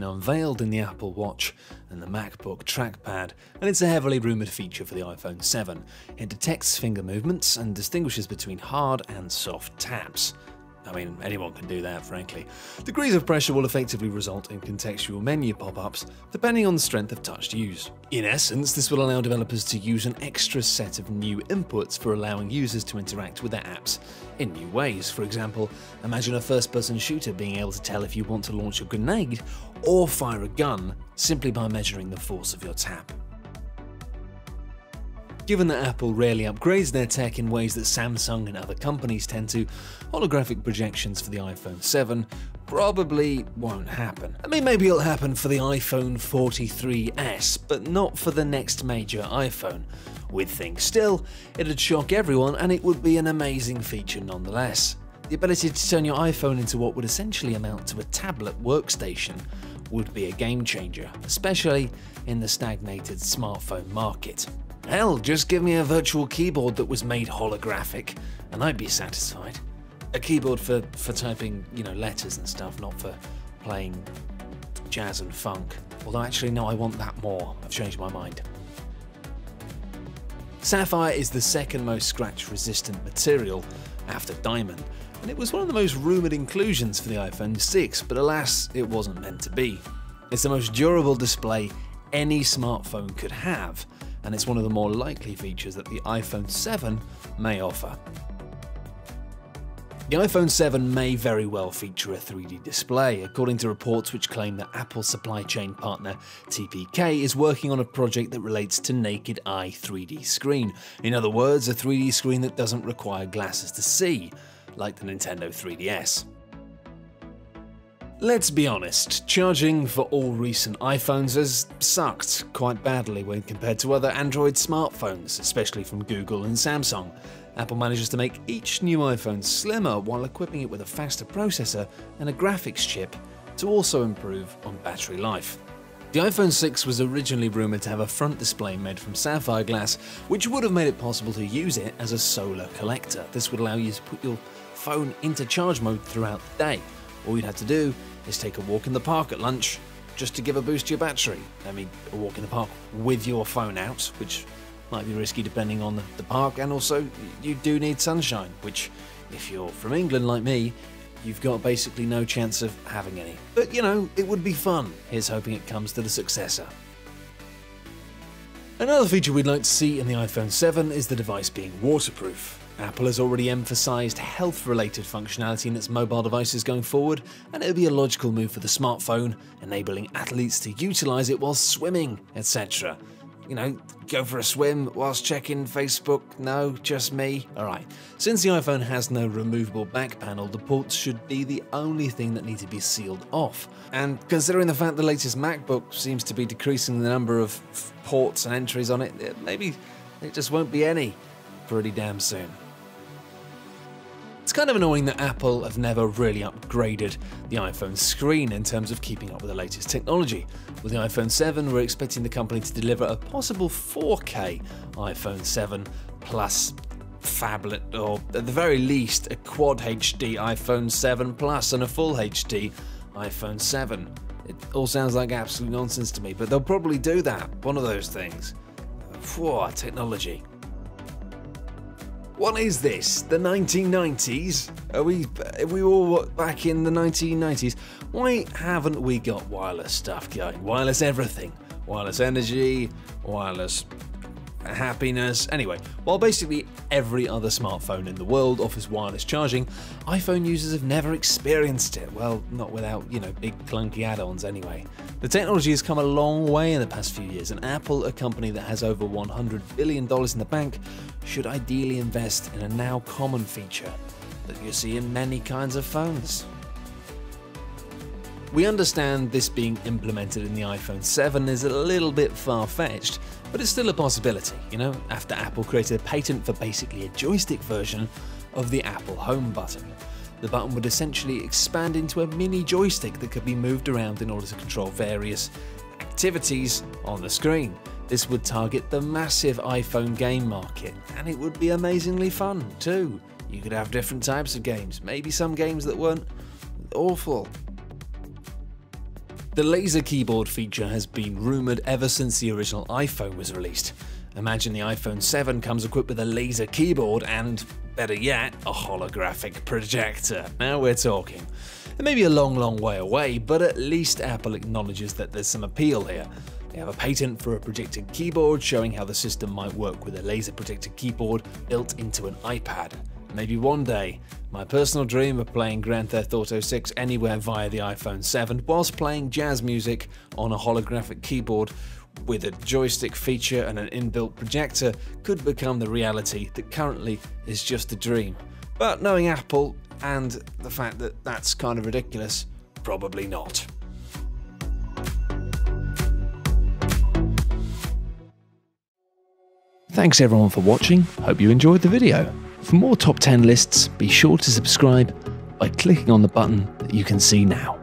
unveiled in the Apple Watch and the MacBook trackpad, and it's a heavily rumoured feature for the iPhone 7. It detects finger movements and distinguishes between hard and soft taps. I mean, anyone can do that, frankly. Degrees of pressure will effectively result in contextual menu pop-ups, depending on the strength of touched use. In essence, this will allow developers to use an extra set of new inputs for allowing users to interact with their apps in new ways. For example, imagine a first-person shooter being able to tell if you want to launch a grenade or fire a gun simply by measuring the force of your tap. Given that Apple rarely upgrades their tech in ways that Samsung and other companies tend to, holographic projections for the iPhone 7 probably won't happen. I mean, maybe it'll happen for the iPhone 43s, but not for the next major iPhone. We'd think still, it'd shock everyone and it would be an amazing feature nonetheless. The ability to turn your iPhone into what would essentially amount to a tablet workstation would be a game changer, especially in the stagnated smartphone market. Hell, just give me a virtual keyboard that was made holographic, and I'd be satisfied. A keyboard for typing, letters and stuff, not for playing jazz and funk. Although actually, no, I want that more. I've changed my mind. Sapphire is the second most scratch-resistant material after diamond, and it was one of the most rumoured inclusions for the iPhone 6, but alas, it wasn't meant to be. It's the most durable display any smartphone could have, and it's one of the more likely features that the iPhone 7 may offer. The iPhone 7 may very well feature a 3D display, according to reports which claim that Apple's supply chain partner TPK is working on a project that relates to naked eye 3D screen. In other words, a 3D screen that doesn't require glasses to see, like the Nintendo 3DS. Let's be honest, charging for all recent iPhones has sucked quite badly when compared to other Android smartphones, especially from Google and Samsung. Apple manages to make each new iPhone slimmer while equipping it with a faster processor and a graphics chip to also improve on battery life. The iPhone 6 was originally rumoured to have a front display made from sapphire glass, which would have made it possible to use it as a solar collector. This would allow you to put your phone into charge mode throughout the day. All you'd have to do is take a walk in the park at lunch just to give a boost to your battery. I mean, a walk in the park with your phone out, which might be risky depending on the park, and also you do need sunshine, which, if you're from England like me, you've got basically no chance of having any. But it would be fun. Here's hoping it comes to the successor. Another feature we'd like to see in the iPhone 7 is the device being waterproof. Apple has already emphasised health-related functionality in its mobile devices going forward, and it would be a logical move for the smartphone, enabling athletes to utilise it while swimming, etc. Go for a swim whilst checking Facebook? No, just me? Alright. Since the iPhone has no removable back panel, the ports should be the only thing that need to be sealed off. And considering the fact the latest MacBook seems to be decreasing the number of ports and entries on it, maybe it just won't be any pretty damn soon. It's kind of annoying that Apple have never really upgraded the iPhone screen in terms of keeping up with the latest technology. With the iPhone 7, we're expecting the company to deliver a possible 4K iPhone 7 Plus phablet, or at the very least a Quad HD iPhone 7 Plus and a Full HD iPhone 7. It all sounds like absolute nonsense to me, but they'll probably do that, one of those things. Whoa, technology. What is this? The 1990s? Are we all back in the 1990s? Why haven't we got wireless stuff going? Wireless everything. Wireless energy, wireless happiness. Anyway, while basically every other smartphone in the world offers wireless charging, iPhone users have never experienced it. Well, not without, big clunky add-ons anyway. The technology has come a long way in the past few years, and Apple, a company that has over $100 billion in the bank, should ideally invest in a now common feature that you see in many kinds of phones. We understand this being implemented in the iPhone 7 is a little bit far-fetched, but it's still a possibility, after Apple created a patent for basically a joystick version of the Apple Home button. The button would essentially expand into a mini joystick that could be moved around in order to control various activities on the screen. This would target the massive iPhone game market, and it would be amazingly fun too. You could have different types of games, maybe some games that weren't awful. The laser keyboard feature has been rumoured ever since the original iPhone was released. Imagine the iPhone 7 comes equipped with a laser keyboard and, better yet, a holographic projector. Now we're talking. It may be a long way away, but at least Apple acknowledges that there's some appeal here. They have a patent for a projected keyboard showing how the system might work with a laser projected keyboard built into an iPad. Maybe one day, my personal dream of playing Grand Theft Auto 6 anywhere via the iPhone 7 whilst playing jazz music on a holographic keyboard with a joystick feature and an inbuilt projector could become the reality that currently is just a dream. But knowing Apple and the fact that that's kind of ridiculous, probably not. Thanks everyone for watching, hope you enjoyed the video. For more top 10 lists, be sure to subscribe by clicking on the button that you can see now.